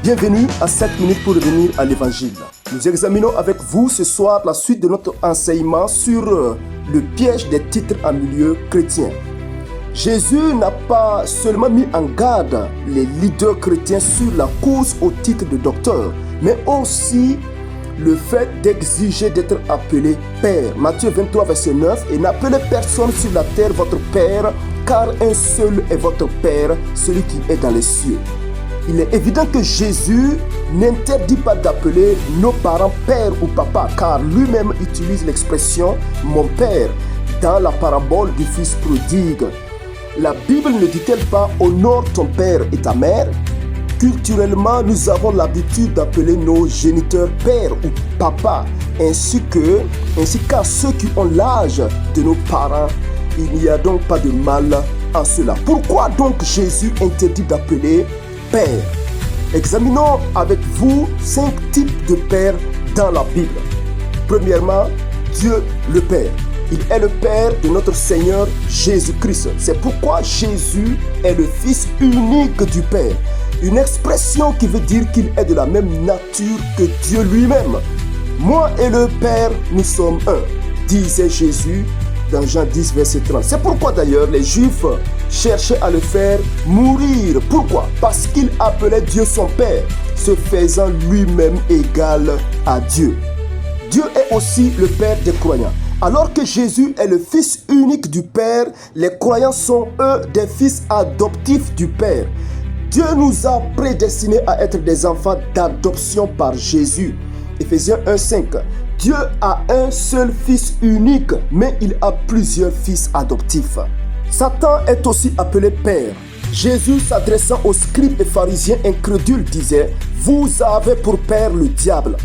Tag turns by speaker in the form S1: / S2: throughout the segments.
S1: Bienvenue à 7 minutes pour revenir à l'évangile. Nous examinons avec vous ce soir la suite de notre enseignement sur le piège des titres en milieu chrétien. Jésus n'a pas seulement mis en garde les leaders chrétiens sur la course au titre de docteur, mais aussi le fait d'exiger d'être appelé Père. Matthieu 23, verset 9. « Et n'appelez personne sur la terre votre Père, car un seul est votre Père, celui qui est dans les cieux. » Il est évident que Jésus n'interdit pas d'appeler nos parents père ou papa, car lui-même utilise l'expression « mon père » dans la parabole du fils prodigue. La Bible ne dit-elle pas « honore ton père et ta mère » ? Culturellement, nous avons l'habitude d'appeler nos géniteurs père ou papa, ainsi qu'à ceux qui ont l'âge de nos parents. Il n'y a donc pas de mal en cela. Pourquoi donc Jésus interdit d'appeler Père? Examinons avec vous 5 types de pères dans la Bible. Premièrement, Dieu le Père. Il est le Père de notre Seigneur Jésus-Christ. C'est pourquoi Jésus est le Fils unique du Père. Une expression qui veut dire qu'il est de la même nature que Dieu lui-même. Moi et le Père, nous sommes un, disait Jésus dans Jean 10, verset 30. C'est pourquoi d'ailleurs les Juifs cherchaient à le faire mourir. Pourquoi? Parce qu'il appelait Dieu son Père, se faisant lui-même égal à Dieu. Dieu est aussi le Père des croyants. Alors que Jésus est le Fils unique du Père, les croyants sont eux des fils adoptifs du Père. Dieu nous a prédestinés à être des enfants d'adoption par Jésus. Éphésiens 1,5. Dieu a un seul fils unique, mais il a plusieurs fils adoptifs. Satan est aussi appelé Père. Jésus, s'adressant aux scribes et pharisiens incrédules, disait « Vous avez pour père le diable ».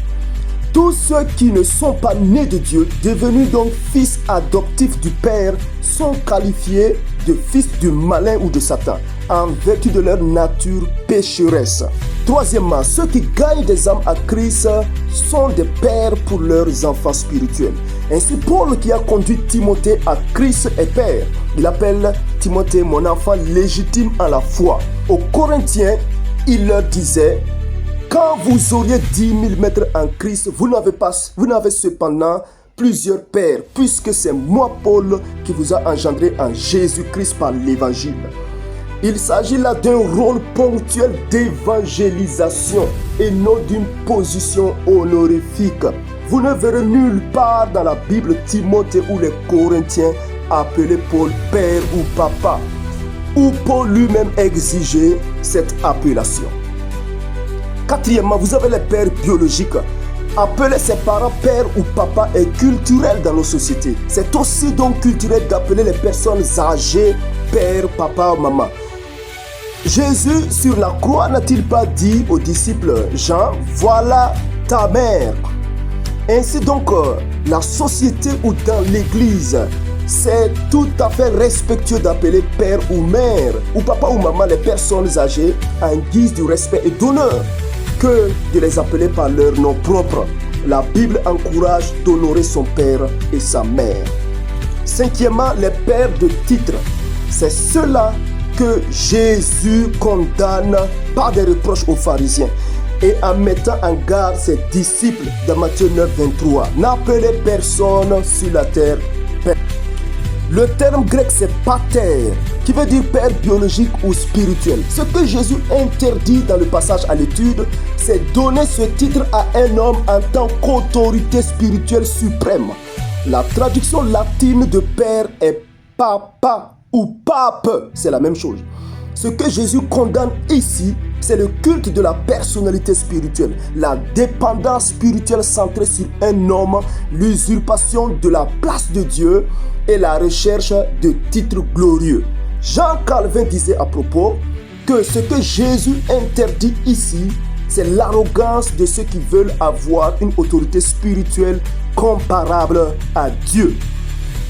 S1: Tous ceux qui ne sont pas nés de Dieu, devenus donc fils adoptifs du Père, sont qualifiés de fils du malin ou de Satan, en vertu de leur nature pécheresse. Troisièmement, ceux qui gagnent des âmes à Christ sont des pères pour leurs enfants spirituels. Ainsi, Paul, qui a conduit Timothée à Christ, est père. Il appelle Timothée mon enfant légitime en la foi. Aux Corinthiens, il leur disait: quand vous auriez 10 000 maîtres en Christ, vous n'avez cependant plusieurs pères, puisque c'est moi, Paul, qui vous a engendré en Jésus-Christ par l'évangile. Il s'agit là d'un rôle ponctuel d'évangélisation et non d'une position honorifique. Vous ne verrez nulle part dans la Bible Timothée ou les Corinthiens appeler Paul père ou papa, où Paul lui-même exigeait cette appellation. Quatrièmement, vous avez les pères biologiques. Appeler ses parents père ou papa est culturel dans nos sociétés. C'est aussi donc culturel d'appeler les personnes âgées père, papa ou maman. Jésus sur la croix n'a-t-il pas dit aux disciples Jean, voilà ta mère? Ainsi donc, la société ou dans l'église, c'est tout à fait respectueux d'appeler père ou mère, ou papa ou maman les personnes âgées en guise du respect et d'honneur, que de les appeler par leur nom propre. La Bible encourage d'honorer son père et sa mère. Cinquièmement, les pères de titre. C'est cela que Jésus condamne par des reproches aux pharisiens et en mettant en garde ses disciples dans Matthieu 9, 23. N'appelez personne sur la terre père. Le terme grec c'est pater, qui veut dire père biologique ou spirituel. Ce que Jésus interdit dans le passage à l'étude, c'est donner ce titre à un homme en tant qu'autorité spirituelle suprême. La traduction latine de père est papa ou pape, c'est la même chose. Ce que Jésus condamne ici, c'est le culte de la personnalité spirituelle, la dépendance spirituelle centrée sur un homme, l'usurpation de la place de Dieu et la recherche de titres glorieux. Jean Calvin disait à propos que ce que Jésus interdit ici, c'est l'arrogance de ceux qui veulent avoir une autorité spirituelle comparable à Dieu.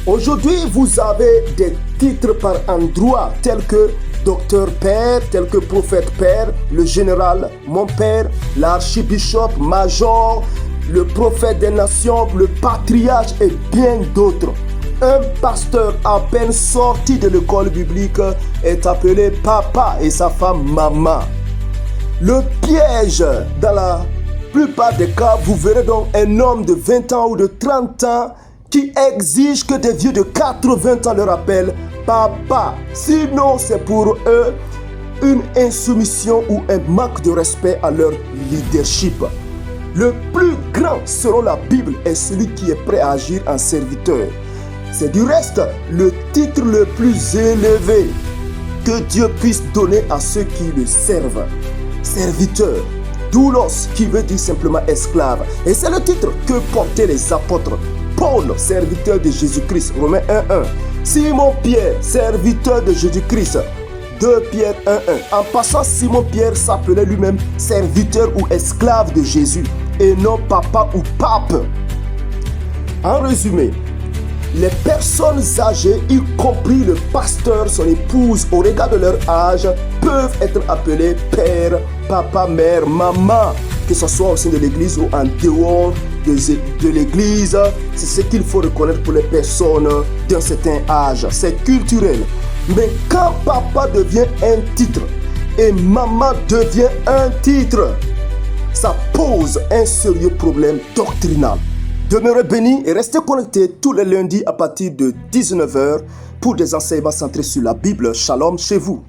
S1: Aujourd'hui, vous avez des titres par endroit tels que docteur père, tel que prophète père, le général mon père, l'archibishop major, le prophète des nations, le patriarche et bien d'autres. Un pasteur à peine sorti de l'école biblique est appelé papa et sa femme maman. Le piège, dans la plupart des cas, vous verrez donc un homme de 20 ans ou de 30 ans qui exige que des vieux de 80 ans leur appellent papa. Sinon, c'est pour eux une insoumission ou un manque de respect à leur leadership. Le plus grand, selon la Bible, est celui qui est prêt à agir en serviteur. C'est du reste le titre le plus élevé que Dieu puisse donner à ceux qui le servent. Serviteur, doulos, qui veut dire simplement esclave. Et c'est le titre que portaient les apôtres. Paul, serviteur de Jésus-Christ, Romains 1:1. Simon-Pierre, serviteur de Jésus-Christ, 2 Pierre 1:1. En passant, Simon-Pierre s'appelait lui-même serviteur ou esclave de Jésus et non papa ou pape. En résumé, les personnes âgées, y compris le pasteur, son épouse, au regard de leur âge, peuvent être appelées père, papa, mère, maman, que ce soit au sein de l'église ou en dehors de l'église. C'est ce qu'il faut reconnaître pour les personnes d'un certain âge. C'est culturel. Mais quand papa devient un titre et maman devient un titre, ça pose un sérieux problème doctrinal. Demeurez bénis et restez connectés tous les lundis à partir de 19h pour des enseignements centrés sur la Bible. Shalom chez vous.